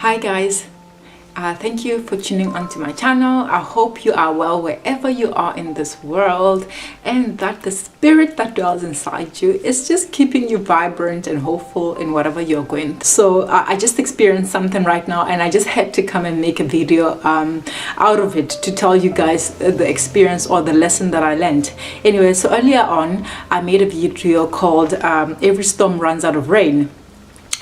Hi guys, thank you for tuning onto my channel. I hope you are well wherever you are in this world, and that the spirit that dwells inside you is just keeping you vibrant and hopeful in whatever you're going through. So I just experienced something right now, and I just had to come and make a video out of it to tell you guys the experience or the lesson that I learned. Anyway, so earlier on I made a video called Every Storm Runs Out of Rain.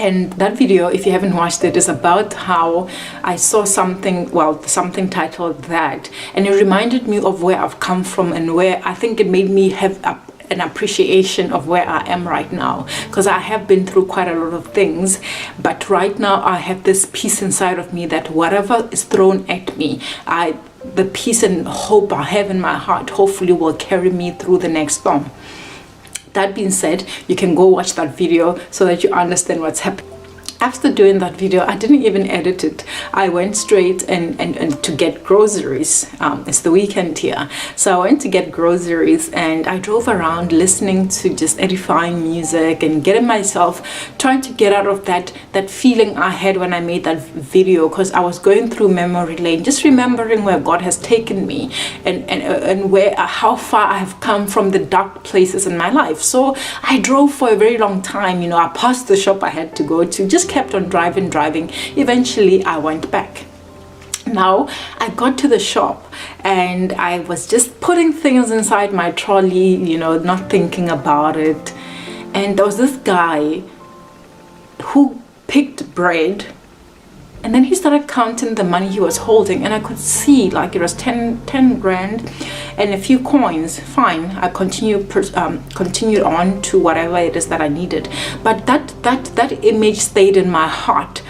And that video, if you haven't watched it, is about how I saw something titled that, and it reminded me of where I've come from and where I think it made me have an appreciation of where I am right now, because I have been through quite a lot of things, but right now I have this peace inside of me that whatever is thrown at me, the peace and hope I have in my heart hopefully will carry me through the next storm. That being said, you can go watch that video so that you understand what's happening. After doing that video, I didn't even edit it. I went straight and to get groceries. It's the weekend here, so I went to get groceries and I drove around listening to just edifying music and getting myself, trying to get out of that feeling I had when I made that video, because I was going through memory lane, just remembering where God has taken me and where how far I have come from the dark places in my life. So I drove for a very long time. I passed the shop I had to go to, just kept on driving. Eventually I went back. Now I got to the shop and I was just putting things inside my trolley, not thinking about it, and there was this guy who picked bread, and then he started counting the money he was holding, and I could see like it was 10 grand and a few coins. Fine, I continued on to whatever it is that I needed, but that image stayed in my heart,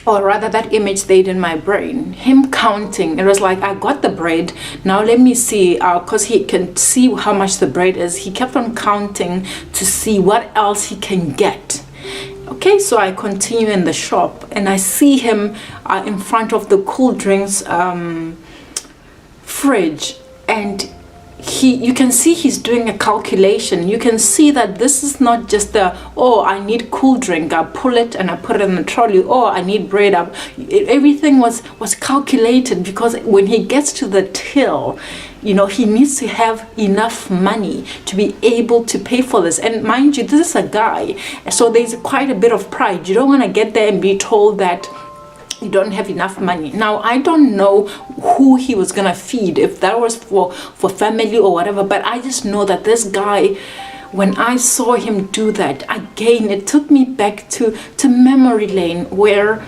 or rather that image stayed in my brain. Him counting, it was like, I got the bread, now let me see, because he can see how much the bread is. He kept on counting to see what else he can get. Okay, so I continue in the shop and I see him in front of the cool drinks fridge, and you can see he's doing a calculation. You can see that this is not just I need cool drink, I pull it and I put it in the trolley, I need bread up. Everything was calculated, because when he gets to the till, he needs to have enough money to be able to pay for this. And mind you, this is a guy, so there's quite a bit of pride. You don't want to get there and be told that you don't have enough money. Now I don't know who he was gonna feed, if that was for family or whatever, but I just know that this guy, when I saw him do that, again it took me back to memory lane, where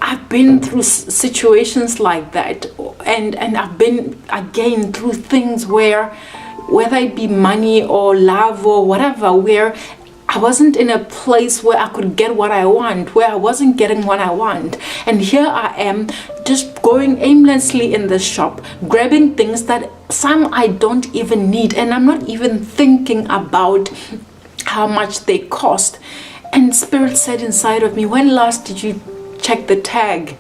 I've been through situations like that, and I've been again through things where, whether it be money or love or whatever, where I wasn't in a place where I could get what I want, where I wasn't getting what I want. And here I am, just going aimlessly in the shop, grabbing things that some I don't even need, and I'm not even thinking about how much they cost. And Spirit said inside of me, when last did you check the tag?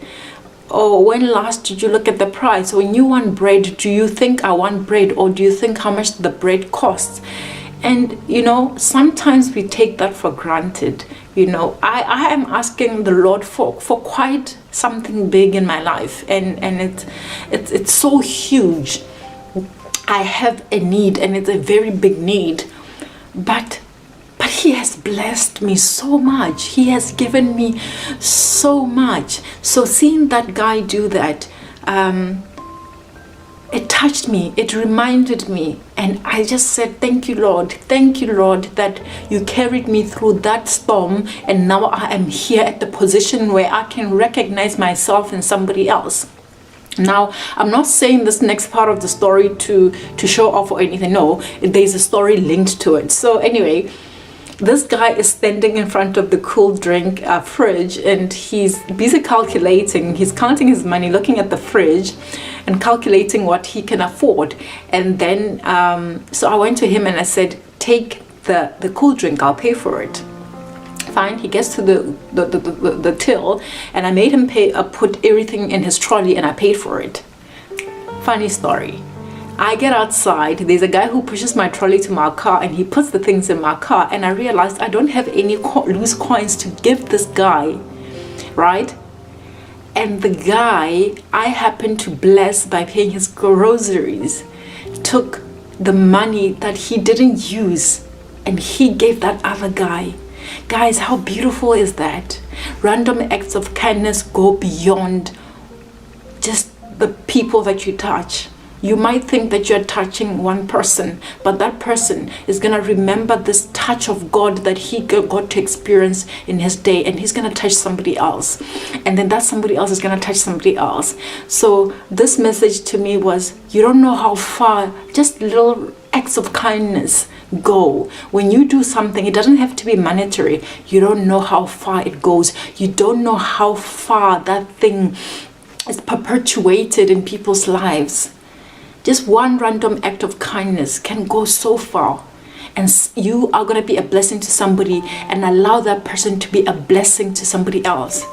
Or when last did you look at the price? When you want bread, do you think I want bread, or do you think how much the bread costs? And sometimes we take that for granted. I am asking the Lord for quite something big in my life, and it's so huge. I have a need, and it's a very big need, but he has blessed me so much. He has given me so much. So seeing that guy do that, it touched me, it reminded me, and I just said, thank you Lord, that you carried me through that storm, and now I am here at the position where I can recognize myself in somebody else. Now, I'm not saying this next part of the story to show off or anything. No, there's a story linked to it. So anyway, this guy is standing in front of the cool drink fridge, and he's busy calculating. He's counting his money, looking at the fridge and calculating what he can afford. And then so I went to him and I said, take the cool drink, I'll pay for it. Fine. He gets to the till, and I made him put everything in his trolley, and I paid for it. Funny story. I get outside, there's a guy who pushes my trolley to my car, and he puts the things in my car, and I realized I don't have any loose coins to give this guy. right? And the guy I happened to bless by paying his groceries took the money that he didn't use and he gave that other guy. Guys, how beautiful is that? Random acts of kindness go beyond just the people that you touch. You might think that you're touching one person, but that person is going to remember this touch of God that he got to experience in his day, and he's going to touch somebody else. And then that somebody else is going to touch somebody else. So this message to me was, you don't know how far just little acts of kindness go. When you do something, it doesn't have to be monetary. You don't know how far it goes. You don't know how far that thing is perpetuated in people's lives. Just one random act of kindness can go so far, and you are going to be a blessing to somebody and allow that person to be a blessing to somebody else.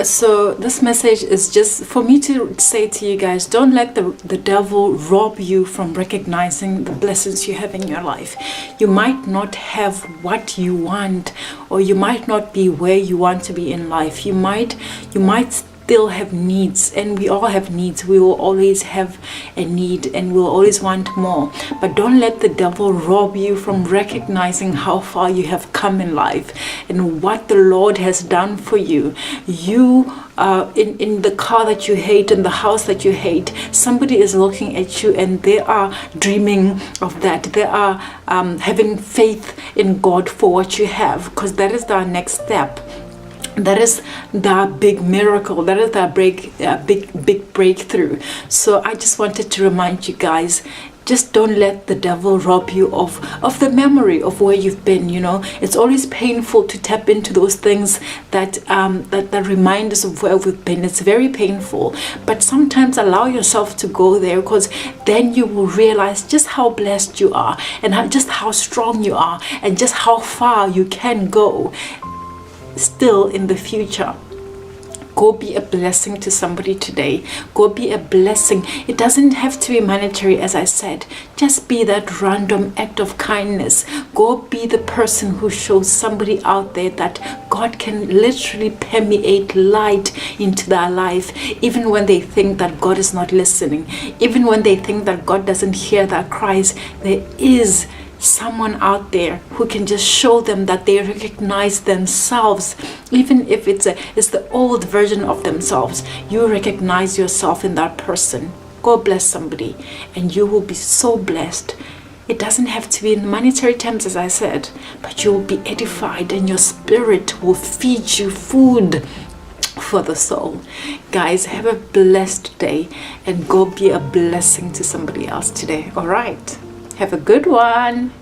So this message is just for me to say to you guys, don't let the devil rob you from recognizing the blessings you have in your life. You might not have what you want, or you might not be where you want to be in life. You might still have needs, and we all have needs. We will always have a need, and we'll always want more. But don't let the devil rob you from recognizing how far you have come in life and what the Lord has done for you. You in the car that you hate, in the house that you hate, somebody is looking at you and they are dreaming of that. They are having faith in God for what you have, because that is the next step. That is the big miracle. That is the big breakthrough. So I just wanted to remind you guys, just don't let the devil rob you of the memory of where you've been. You know, it's always painful to tap into those things that remind us of where we've been. It's very painful, but sometimes allow yourself to go there, because then you will realize just how blessed you are, and just how strong you are, and just how far you can go still in the future. Go be a blessing to somebody today. Go be a blessing. It doesn't have to be monetary, as I said. Just be that random act of kindness. Go be the person who shows somebody out there that God can literally permeate light into their life, even when they think that God is not listening, even when they think that God doesn't hear their cries. There is someone out there who can just show them that they recognize themselves, even if it's the old version of themselves. You recognize yourself in that person. Go bless somebody, and you will be so blessed. It doesn't have to be in monetary terms, as I said, but you will be edified, and your spirit will feed you food for the soul. Guys, have a blessed day, and go be a blessing to somebody else today. All right, have a good one.